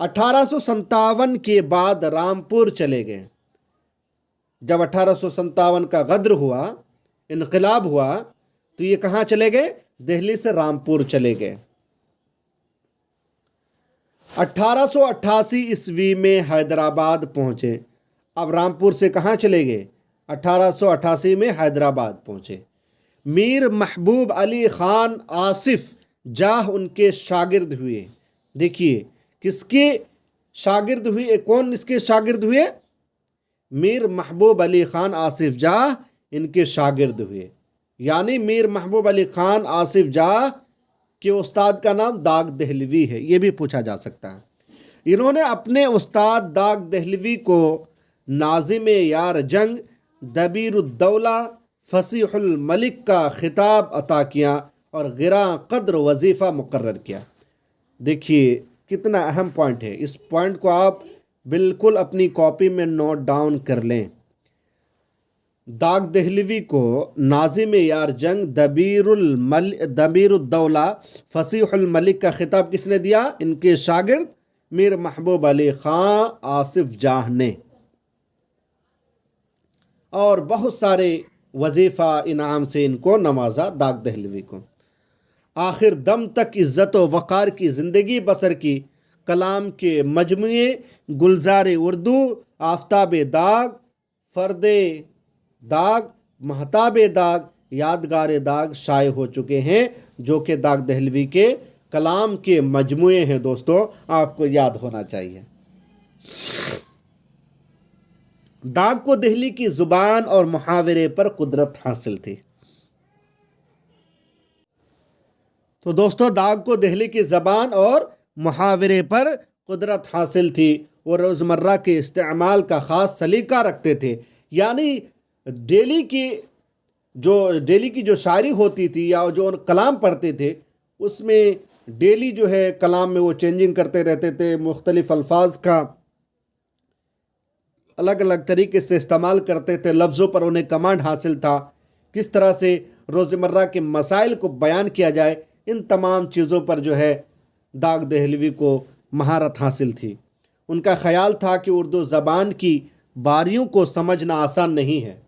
1857 کے بعد رامپور چلے گئے۔ جب 1857 کا غدر ہوا، انقلاب ہوا، تو یہ کہاں چلے گئے؟ دہلی سے رامپور چلے گئے۔ 1888 عیسوی میں حیدرآباد پہنچے۔ اب رامپور سے کہاں چلے گئے؟ 1888 میں حیدرآباد پہنچے۔ میر محبوب علی خان آصف جاہ ان کے شاگرد ہوئے۔ دیکھیے کس کے شاگرد ہوئے؟ کون اس کے شاگرد ہوئے؟ میر محبوب علی خان آصف جاہ ان کے شاگرد ہوئے۔ یعنی میر محبوب علی خان آصف جاہ کے استاد کا نام داغ دہلوی ہے، یہ بھی پوچھا جا سکتا ہے۔ انہوں نے اپنے استاد داغ دہلوی کو ناظم یار جنگ، دبیر الدولہ، فصیح الملک کا خطاب عطا کیا اور گراں قدر وظیفہ مقرر کیا۔ دیکھیے کتنا اہم پوائنٹ ہے، اس پوائنٹ کو آپ بالکل اپنی کاپی میں نوٹ ڈاؤن کر لیں۔ داغ دہلوی کو ناظم یار جنگ، دبیر الدولہ، فصیح الملک کا خطاب کس نے دیا؟ ان کے شاگرد میر محبوب علی خان آصف جاہ نے، اور بہت سارے وظیفہ انعام سے ان کو نوازا داغ دہلوی کو۔ آخر دم تک عزت و وقار کی زندگی بسر کی، کلام کے مجموعے گلزار اردو، آفتاب داغ، فرد داغ، مہتاب داغ، یادگار داغ شائع ہو چکے ہیں، جو کہ داغ دہلوی کے کلام کے مجموعے ہیں۔ دوستو آپ کو یاد ہونا چاہیے۔ داغ کو دہلی کی زبان اور محاورے پر قدرت حاصل تھی۔ تو دوستو داغ کو دہلی کی زبان اور محاورے پر قدرت حاصل تھی، وہ روزمرہ کے استعمال کا خاص سلیقہ رکھتے تھے۔ یعنی ڈیلی کی جو شاعری ہوتی تھی یا جو کلام پڑھتے تھے، اس میں ڈیلی جو ہے کلام میں وہ چینجنگ کرتے رہتے تھے، مختلف الفاظ کا الگ الگ طریقے سے استعمال کرتے تھے، لفظوں پر انہیں کمانڈ حاصل تھا، کس طرح سے روزمرہ کے مسائل کو بیان کیا جائے، ان تمام چیزوں پر جو ہے داغ دہلوی کو مہارت حاصل تھی۔ ان کا خیال تھا کہ اردو زبان کی باریوں کو سمجھنا آسان نہیں ہے۔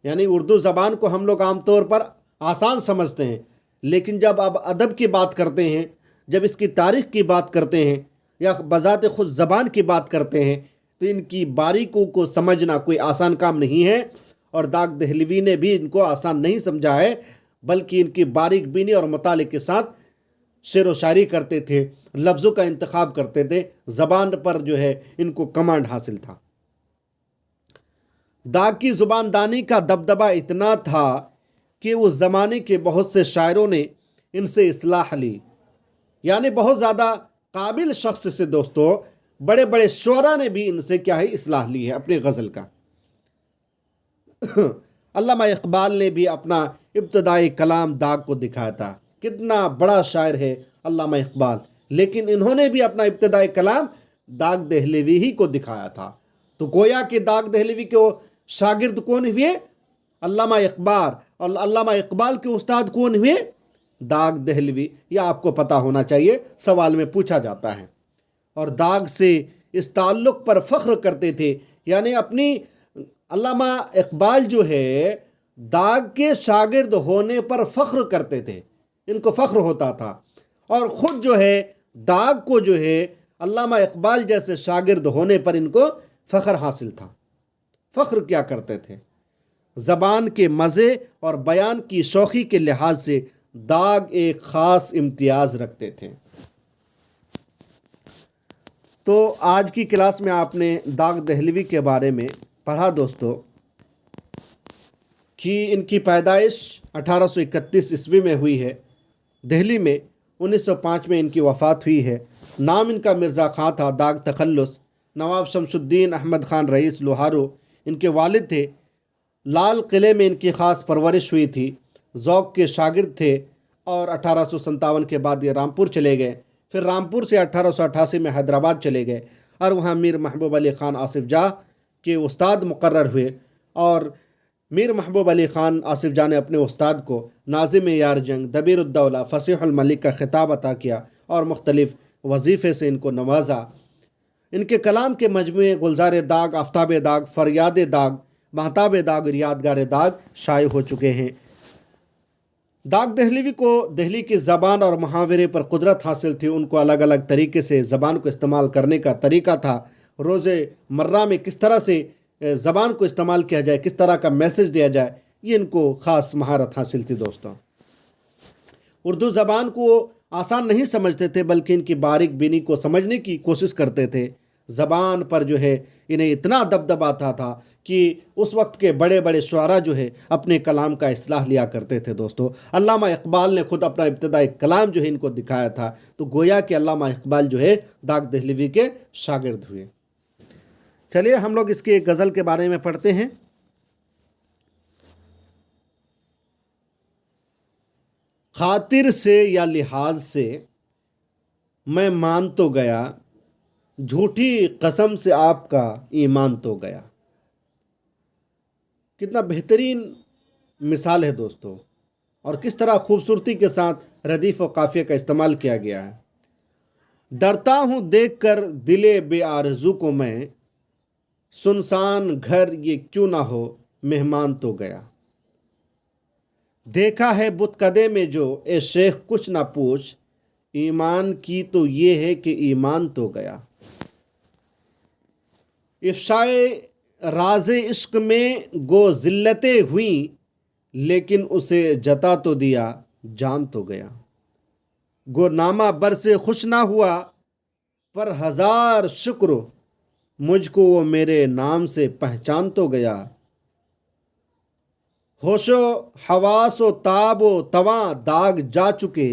یعنی اردو زبان کو ہم لوگ عام طور پر آسان سمجھتے ہیں، لیکن جب آپ ادب کی بات کرتے ہیں، جب اس کی تاریخ کی بات کرتے ہیں یا بذات خود زبان کی بات کرتے ہیں، تو ان کی باریکیوں کو سمجھنا کوئی آسان کام نہیں ہے، اور داغ دہلوی نے بھی ان کو آسان نہیں سمجھا ہے، بلکہ ان کی باریک بینی اور مطالعے کے ساتھ شعر و شاعری کرتے تھے، لفظوں کا انتخاب کرتے تھے، زبان پر جو ہے ان کو کمانڈ حاصل تھا۔ داغ کی زبان دانی کا دبدبہ اتنا تھا کہ اس زمانے کے بہت سے شاعروں نے ان سے اصلاح لی۔ یعنی بہت زیادہ قابل شخص سے دوستو، بڑے بڑے شعراء نے بھی ان سے کیا ہے اصلاح لی ہے اپنی غزل کا۔ علامہ اقبال نے بھی اپنا ابتدائی کلام داغ کو دکھایا تھا۔ کتنا بڑا شاعر ہے علامہ اقبال، لیکن انہوں نے بھی اپنا ابتدائی کلام داغ دہلوی ہی کو دکھایا تھا۔ تو گویا کہ داغ دہلوی کے شاگرد کون ہوئے؟ علامہ اقبال، اور علامہ اقبال کے استاد کون ہوئے؟ داغ دہلوی۔ یہ آپ کو پتہ ہونا چاہیے، سوال میں پوچھا جاتا ہے۔ اور داغ سے اس تعلق پر فخر کرتے تھے، یعنی اپنی علامہ اقبال جو ہے داغ کے شاگرد ہونے پر فخر کرتے تھے، ان کو فخر ہوتا تھا، اور خود جو ہے داغ کو جو ہے علامہ اقبال جیسے شاگرد ہونے پر ان کو فخر حاصل تھا۔ فخر کیا کرتے تھے؟ زبان کے مزے اور بیان کی شوخی کے لحاظ سے داغ ایک خاص امتیاز رکھتے تھے۔ تو آج کی کلاس میں آپ نے داغ دہلوی کے بارے میں پڑھا دوستو، کہ ان کی پیدائش 1831 عیسوی میں ہوئی ہے دہلی میں، 1905 میں ان کی وفات ہوئی ہے۔ نام ان کا مرزا خان تھا، داغ تخلص۔ نواب شمس الدین احمد خان رئیس لوہارو ان کے والد تھے۔ لال قلعے میں ان کی خاص پرورش ہوئی تھی، ذوق کے شاگرد تھے، اور 1857 کے بعد یہ رامپور چلے گئے۔ پھر رامپور سے 1888 میں حیدرآباد چلے گئے، اور وہاں میر محبوب علی خان آصف جاہ کے استاد مقرر ہوئے، اور میر محبوب علی خان آصف جاہ نے اپنے استاد کو ناظم یار جنگ، دبیر الدولہ، فصیح الملک کا خطاب عطا کیا، اور مختلف وظیفے سے ان کو نوازا۔ ان کے کلام کے مجموعے گلزار داغ، آفتاب داغ، فریاد داغ، مہتاب داغ اور یادگار داغ شائع ہو چکے ہیں۔ داغ دہلوی کو دہلی کی زبان اور محاورے پر قدرت حاصل تھی۔ ان کو الگ الگ طریقے سے زبان کو استعمال کرنے کا طریقہ تھا۔ روز مرہ میں کس طرح سے زبان کو استعمال کیا جائے، کس طرح کا میسج دیا جائے، یہ ان کو خاص مہارت حاصل تھی دوستوں۔ اردو زبان کو آسان نہیں سمجھتے تھے، بلکہ ان کی باریک بینی کو سمجھنے کی کوشش کرتے تھے۔ زبان پر جو ہے انہیں اتنا دبدبا تھا کہ اس وقت کے بڑے بڑے شعراء جو ہے اپنے کلام کا اصلاح لیا کرتے تھے دوستو۔ علامہ اقبال نے خود اپنا ابتدائی کلام جو ہے ان کو دکھایا تھا، تو گویا کہ علامہ اقبال جو ہے داغ دہلوی کے شاگرد ہوئے۔ چلیے ہم لوگ اس کی ایک غزل کے بارے میں پڑھتے ہیں۔ خاطر سے یا لحاظ سے میں مان تو گیا، جھوٹی قسم سے آپ کا ایمان تو گیا۔ کتنا بہترین مثال ہے دوستو، اور کس طرح خوبصورتی کے ساتھ ردیف و قافیہ کا استعمال کیا گیا ہے۔ ڈرتا ہوں دیکھ کر دل بے آرزو کو میں، سنسان گھر یہ کیوں نہ ہو مہمان تو گیا۔ دیکھا ہے بت کدے میں جو اے شیخ کچھ نہ پوچھ، ایمان کی تو یہ ہے کہ ایمان تو گیا۔ افشائے راز عشق میں گو ذلتیں ہوئیں، لیکن اسے جتا تو دیا جان تو گیا۔ گو نامہ بر سے خوش نہ ہوا، پر ہزار شکر مجھ کو وہ میرے نام سے پہچان تو گیا۔ ہوش و حواس و تاب و تواں داغ جا چکے،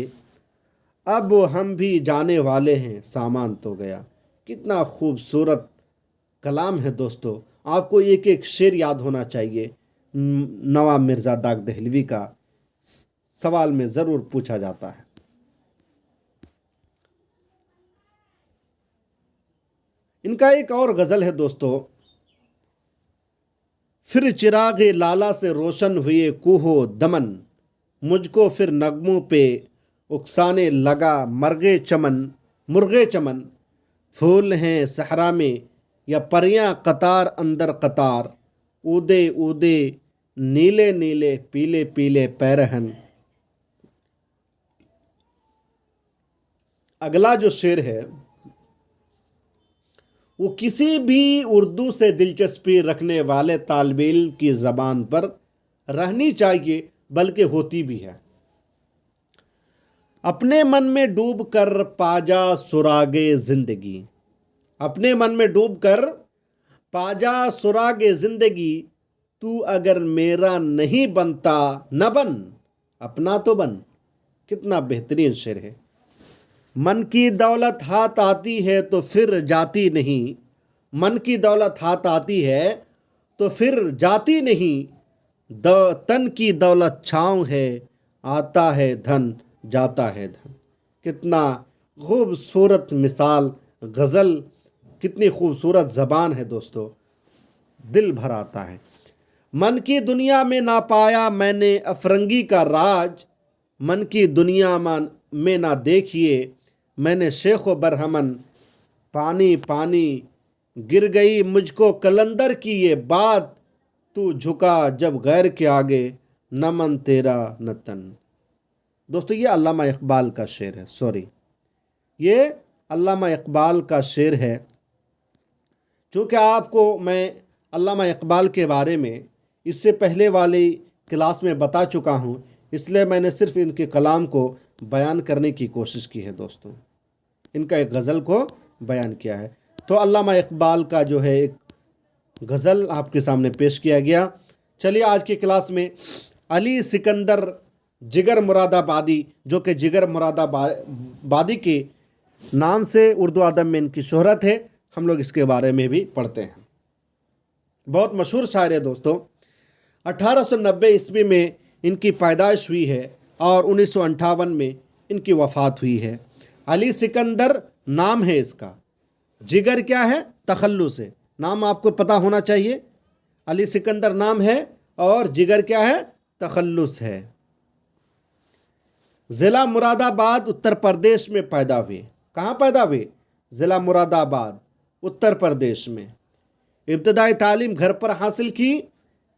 اب ہم بھی جانے والے ہیں سامان تو گیا۔ کتنا خوبصورت کلام ہے دوستو۔ آپ کو ایک ایک شعر یاد ہونا چاہیے۔ نواب مرزا داغ دہلوی کا سوال میں ضرور پوچھا جاتا ہے۔ ان کا ایک اور غزل ہے دوستو۔ پھر چراغ لالا سے روشن ہوئے کوہ و دمن، مجھ کو پھر نغموں پہ اکسانے لگا مرغے چمن۔ پھول ہیں صحرا میں یا پریاں قطار اندر قطار، اودے اودے نیلے نیلے پیلے پیلے پیرہن۔ اگلا جو شعر ہے وہ کسی بھی اردو سے دلچسپی رکھنے والے طالب علم کی زبان پر رہنی چاہیے، بلکہ ہوتی بھی ہے۔ اپنے من میں ڈوب کر پاجا سراغ زندگی، اپنے من میں ڈوب کر پاجا سراغ زندگی، تو اگر میرا نہیں بنتا نہ بن، اپنا تو بن۔ کتنا بہترین شعر ہے۔ من کی دولت ہاتھ آتی ہے تو پھر جاتی نہیں، من کی دولت ہاتھ آتی ہے تو پھر جاتی نہیں، تن کی دولت چھاؤں ہے، آتا ہے دھن جاتا ہے دھن۔ کتنا خوبصورت مثال، غزل، کتنی خوبصورت زبان ہے دوستو، دل بھر آتا ہے۔ من کی دنیا میں نہ پایا میں نے افرنگی کا راج، من کی دنیا میں نہ دیکھیے میں نے شیخ و برہمن، پانی پانی گر گئی مجھ کو کلندر کی یہ بات، تو جھکا جب غیر کے آگے نہ من تیرا نہ تن۔ دوستو یہ علامہ اقبال کا شعر ہے، یہ علامہ اقبال کا شعر ہے۔ چونکہ آپ کو میں علامہ اقبال کے بارے میں اس سے پہلے والی کلاس میں بتا چکا ہوں، اس لیے میں نے صرف ان کے کلام کو بیان کرنے کی کوشش کی ہے دوستوں، ان کا ایک غزل کو بیان کیا ہے۔ تو علامہ اقبال کا جو ہے ایک غزل آپ کے سامنے پیش کیا گیا۔ چلیے آج کی کلاس میں علی سکندر جگر مراد آبادی، جو کہ جگر مراد آبادی کے نام سے اردو ادب میں ان کی شہرت ہے، ہم لوگ اس کے بارے میں بھی پڑھتے ہیں۔ بہت مشہور شاعر ہے دوستو۔ 1890 عیسوی میں ان کی پیدائش ہوئی ہے اور 1958 میں ان کی وفات ہوئی ہے۔ علی سکندر نام ہے اس کا، جگر کیا ہے؟ تخلص ہے۔ نام آپ کو پتہ ہونا چاہیے، علی سکندر نام ہے اور جگر کیا ہے؟ تخلص ہے۔ ضلع مراد آباد اتر پردیش میں پیدا ہوئے۔ کہاں پیدا ہوئے؟ ضلع مراد آباد اتر پردیش میں. ابتدائی تعلیم گھر پر حاصل کی.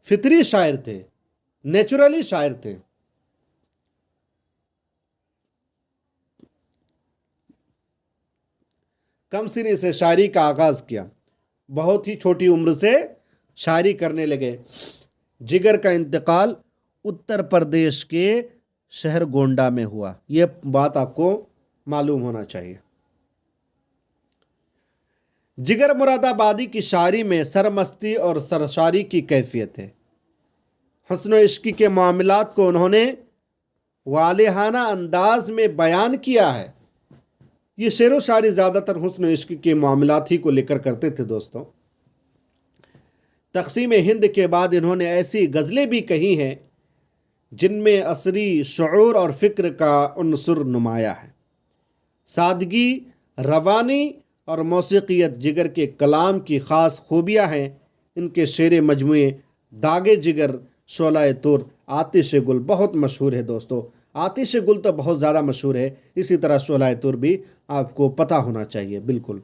فطری شاعر تھے, نیچرلی شاعر تھے. کم سنی سے شاعری کا آغاز کیا. بہت ہی چھوٹی عمر سے شاعری کرنے لگے. جگر کا انتقال اتر پردیش کے شہر گونڈا میں ہوا. یہ بات آپ کو معلوم ہونا چاہیے. جگر مراد آبادی کی شاعری میں سرمستی اور سرشاری کی کیفیت ہے. حسن و عشق کے معاملات کو انہوں نے والہانہ انداز میں بیان کیا ہے. یہ شعر و شاعری زیادہ تر حسن و عشق کے معاملات ہی کو لے کر کرتے تھے دوستوں. تقسیم ہند کے بعد انہوں نے ایسی غزلیں بھی کہی ہیں جن میں عصری شعور اور فکر کا عنصر نمایاں ہے. سادگی، روانی اور موسیقیت جگر کے کلام کی خاص خوبیاں ہیں. ان کے شعر مجموعے داغ جگر، شعلہ طور، آتش گل بہت مشہور ہے دوستو. آتش گل تو بہت زیادہ مشہور ہے. اسی طرح شعلہ طور بھی آپ کو پتہ ہونا چاہیے. بالکل.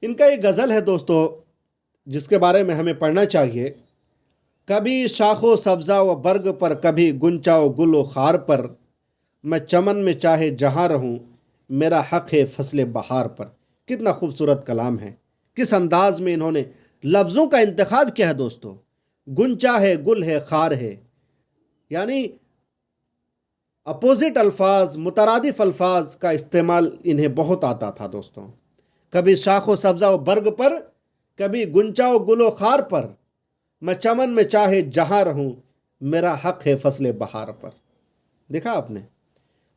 ان کا ایک غزل ہے دوستو جس کے بارے میں ہمیں پڑھنا چاہیے. کبھی شاخ و سبزہ و برگ پر، کبھی گنچا و گل و خار پر، میں چمن میں چاہے جہاں رہوں، میرا حق ہے فصل بہار پر. کتنا خوبصورت کلام ہے. کس انداز میں انہوں نے لفظوں کا انتخاب کیا ہے دوستو. گنچا ہے، گل ہے، خار ہے، یعنی اپوزٹ الفاظ، مترادف الفاظ کا استعمال انہیں بہت آتا تھا دوستوں. کبھی شاخ و سبزہ و برگ پر، کبھی گنچا و گل و خار پر، میں چمن میں چاہے جہاں رہوں، میرا حق ہے فصل بہار پر. دیکھا آپ نے.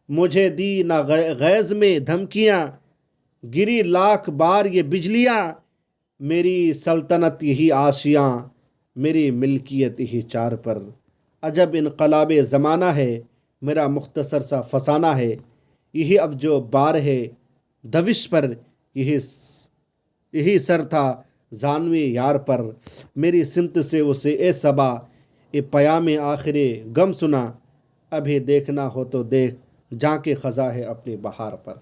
مجھے دی نہ غیظ میں دھمکیاں، گری لاکھ بار یہ بجلیاں، میری سلطنت یہی آشیاں، میری ملکیت یہی چار پر. عجب انقلاب زمانہ ہے، میرا مختصر سا فسانہ ہے، یہی اب جو بار ہے دوش پر، یہی سر تھا زانوی یار پر. میری سمت سے اسے اے صبا، اے پیام آخر غم سنا، ابھی دیکھنا ہو تو دیکھ جاں کے خزاں ہے اپنی بہار پر.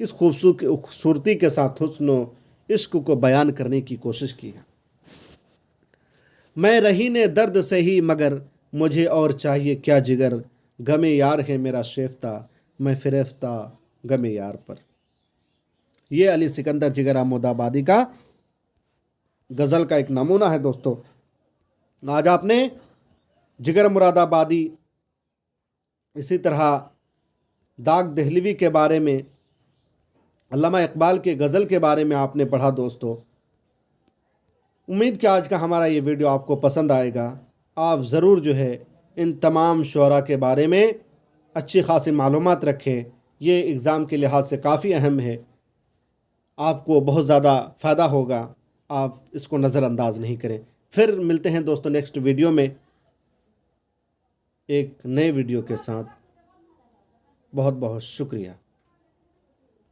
کس خوبصورتی کے ساتھ حسن و عشق کو بیان کرنے کی کوشش کی ہے. میں رہین درد سے ہی مگر، مجھے اور چاہیے کیا جگر، غم یار ہے میرا شیفتہ، میں فریفتہ غم یار پر. یہ علی سکندر جگر احمد آبادی کا غزل کا ایک نمونہ ہے دوستو. آج آپ نے جگر مراد آبادی، اسی طرح داغ دہلوی کے بارے میں، علامہ اقبال کے غزل کے بارے میں آپ نے پڑھا دوستو. امید کہ آج کا ہمارا یہ ویڈیو آپ کو پسند آئے گا. آپ ضرور جو ہے ان تمام شعراء کے بارے میں اچھی خاصی معلومات رکھیں. یہ اگزام کے لحاظ سے کافی اہم ہے. آپ کو بہت زیادہ فائدہ ہوگا. آپ اس کو نظر انداز نہیں کریں. پھر ملتے ہیں دوستو نیکسٹ ویڈیو میں ایک نئے ویڈیو کے ساتھ. بہت بہت شکریہ.